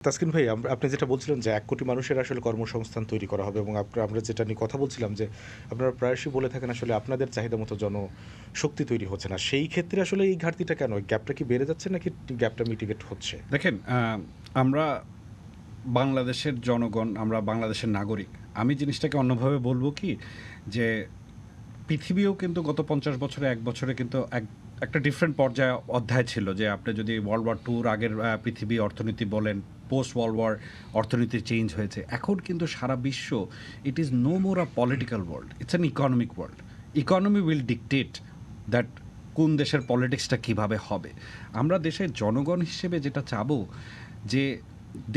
তাসকিন ভাই, আপনি যেটা বলছিলেন যে ১ কোটি মানুষের আসলে কর্মসংস্থান তৈরি করা হবে এবং আমরা যেটা নিয়ে কথা বলছিলাম যে আপনারা প্রায়শই বলে থাকেন আসলে আপনাদের চাহিদা মতো জনশক্তি তৈরি হচ্ছে না। সেই ক্ষেত্রে আসলে এই ঘাটতিটা কেন? গ্যাপটা কি বেড়ে যাচ্ছে নাকি গ্যাপটা মিটিগেট হচ্ছে? দেখেন, আমরা বাংলাদেশের জনগণ, আমরা বাংলাদেশের নাগরিক। আমি জিনিসটাকে অন্যভাবে বলব কি, যে পৃথিবীও কিন্তু গত ৫০ বছরে ১ বছরে কিন্তু একটা ডিফারেন্ট পর্যায়ে অধ্যায় ছিল। যে আপনি যদি ওয়ার্ল্ড ওয়ার 2 আগের পৃথিবী অর্থনীতি বলেন, পোস্ট ওয়ার্ল্ড ওয়ার অর্থনীতি চেঞ্জ হয়েছে। এখন কিন্তু সারা বিশ্ব, it is no more a political world, it's an economic world. Economy will dictate that কোন দেশের পলিটিক্সটা কিভাবে হবে। আমরা দেশের জনগণ হিসেবে যেটা চাবো, যে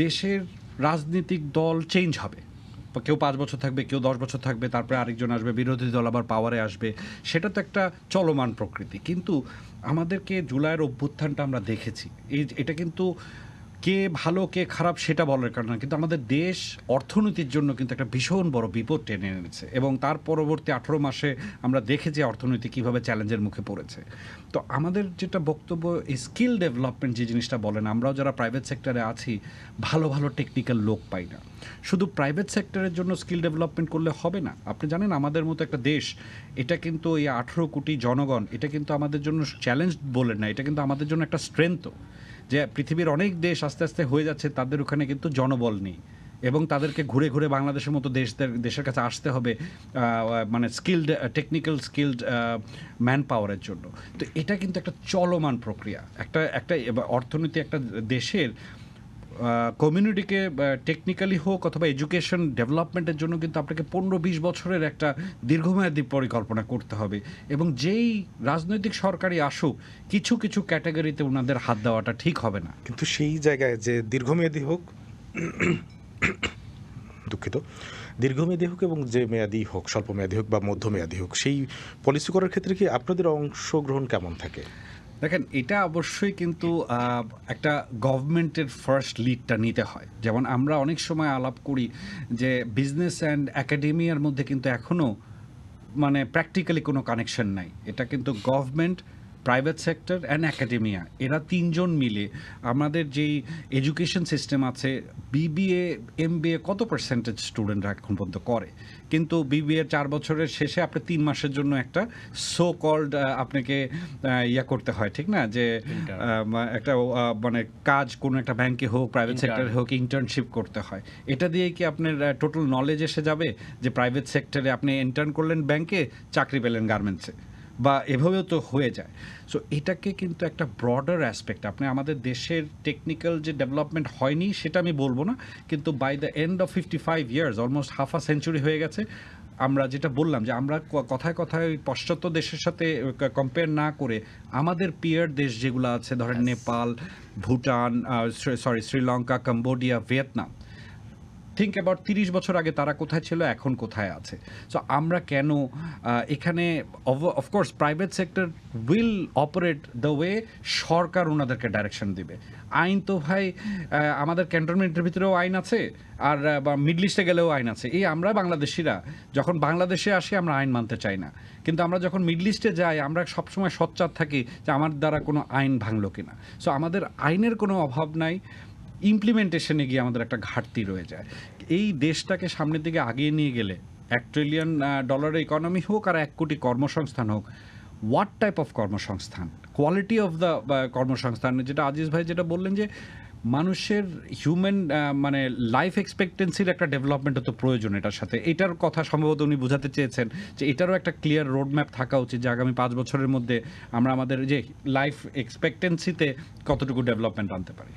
দেশের রাজনৈতিক দল চেঞ্জ হবে। কেউ ৫ বছর থাকবে, কেউ ১০ বছর থাকবে, তারপরে আরেকজন আসবে, বিরোধী দল আবার পাওয়ারে আসবে। সেটা তো একটা চলমান প্রকৃতি। কিন্তু আমাদেরকে জুলাইয়ের অভ্যুত্থানটা আমরা দেখেছি। এটা কিন্তু কে ভালো কে খারাপ সেটা বলার কারণ না, কিন্তু আমাদের দেশ অর্থনীতির জন্য কিন্তু একটা ভীষণ বড় বিপদ টেনে এনেছে, এবং তার পরবর্তী ১৮ মাসে আমরা দেখেছি অর্থনীতি কীভাবে চ্যালেঞ্জের মুখে পড়েছে। তো আমাদের যেটা বক্তব্য, এই স্কিল ডেভেলপমেন্ট যে জিনিসটা বলেন, আমরাও যারা প্রাইভেট সেক্টরে আছি, ভালো ভালো টেকনিক্যাল লোক পাই না। শুধু প্রাইভেট সেক্টরের জন্য স্কিল ডেভেলপমেন্ট করলে হবে না। আপনি জানেন, আমাদের মতো একটা দেশ, এটা কিন্তু এই ১৮ কোটি জনগণ, এটা কিন্তু আমাদের জন্য চ্যালেঞ্জ বলেন না, এটা কিন্তু আমাদের জন্য একটা স্ট্রেংথও। যে পৃথিবীর অনেক দেশ আস্তে আস্তে হয়ে যাচ্ছে, তাদের ওখানে কিন্তু জনবল নেই, এবং তাদেরকে ঘুরে ঘুরে বাংলাদেশের মতো দেশের কাছে আসতে হবে, মানে স্কিলড, টেকনিক্যাল স্কিলড ম্যান পাওয়ারের জন্য। তো এটা কিন্তু একটা চলমান প্রক্রিয়া। একটা অর্থনীতি একটা দেশের কমিউনিটিকে টেকনিক্যালি হোক অথবা এডুকেশন ডেভেলপমেন্টের জন্য কিন্তু আপনাকে ১৫-২০ বছরের একটা দীর্ঘমেয়াদী পরিকল্পনা করতে হবে, এবং যেই রাজনৈতিক সরকারই আসুক, কিছু কিছু ক্যাটাগরিতে ওনাদের হাত দেওয়াটা ঠিক হবে না। কিন্তু সেই জায়গায় যে দীর্ঘমেয়াদী হোক, দুঃখিত, দীর্ঘমেয়াদী হোক এবং যে মেয়াদী হোক, স্বল্পমেয়াদী হোক বা মধ্যমেয়াদী হোক, সেই পলিসি করার ক্ষেত্রে কি আপনাদের অংশগ্রহণ কেমন থাকে? দেখেন, এটা অবশ্যই কিন্তু একটা গভর্নমেন্টের ফার্স্ট লিডটা নিতে হয়। যেমন আমরা অনেক সময় আলাপ করি যে বিজনেস অ্যান্ড একাডেমিয়ার মধ্যে কিন্তু এখনও মানে প্র্যাকটিক্যালি কোনো কানেকশন নাই। এটা কিন্তু government, private sector and academia, এরা তিনজন মিলে আমাদের যেই এডুকেশন সিস্টেম আছে, বিবিএ এমবিএ কত পার্সেন্টেজ স্টুডেন্টরা এখন পর্যন্ত করে, কিন্তু বিবিএ ৪ বছরের শেষে আপনি ৩ মাসের জন্য একটা সো কল্ড আপনাকে ইয়া করতে হয়, ঠিক না, যে একটা মানে কাজ কোনো একটা ব্যাংকে হোক, প্রাইভেট সেক্টরে হোক, ইন্টার্নশিপ করতে হয়। এটা দিয়ে কি আপনার টোটাল নলেজ এসে যাবে যে প্রাইভেট সেক্টরে আপনি ইন্টার্ন করলেন ব্যাংকে, চাকরি পেলেন গার্মেন্টসে, বা এভাবেও তো হয়ে যায়। সো এটাকে কিন্তু একটা ব্রডার অ্যাসপেক্ট, আপনি আমাদের দেশের টেকনিক্যাল যে ডেভেলপমেন্ট হয়নি সেটা আমি বলবো না, কিন্তু by the end of 55 years, almost half a century হয়ে গেছে। আমরা যেটা বললাম যে আমরা কথায় কথায় পাশ্চাত্য দেশের সাথে কম্পেয়ার না করে, আমাদের পিয়ার দেশ যেগুলো আছে, ধরেন Nepal, Bhutan, Sri Lanka, Cambodia, Vietnam, think about ৩০ বছর আগে তারা কোথায় ছিল, এখন কোথায় আছে। সো আমরা কেন এখানে, of course private sector will operate the way সরকার ওনাদেরকে ডাইরেকশন দিবে। আইন তো ভাই আমাদের ক্যান্টনমেন্টের ভিতরেও আইন আছে, আর বা মিডল ইস্টে গেলেও আইন আছে। এই আমরা বাংলাদেশিরা যখন বাংলাদেশে আসি, আমরা আইন মানতে চাই না, কিন্তু আমরা যখন মিডল ইস্টে যাই, আমরা সবসময় সোচ্চার থাকি যে আমার দ্বারা কোনো আইন ভাঙলো কিনা। সো আমাদের আইনের কোনো অভাব নাই, ইমপ্লিমেন্টেশনে গিয়ে আমাদের একটা ঘাটতি রয়ে যায়। এই দেশটাকে সামনের দিকে আগিয়ে নিয়ে গেলে, $1 ট্রিলিয়ন ইকোনমি হোক আর ১ কোটি কর্মসংস্থান হোক, হোয়াট টাইপ অফ কর্মসংস্থান, কোয়ালিটি অফ দ্য কর্মসংস্থান, যেটা আজিজ ভাই যেটা বললেন যে মানুষের হিউম্যান মানে লাইফ এক্সপেক্টেন্সির একটা ডেভেলপমেন্টও তো প্রয়োজন এটার সাথে। এটার কথা সম্ভবত উনি বোঝাতে চেয়েছেন যে এটারও একটা ক্লিয়ার রোডম্যাপ থাকা উচিত, যে আগামী ৫ বছরের মধ্যে আমরা আমাদের যে লাইফ এক্সপেক্টেন্সিতে কতটুকু ডেভেলপমেন্ট আনতে পারি।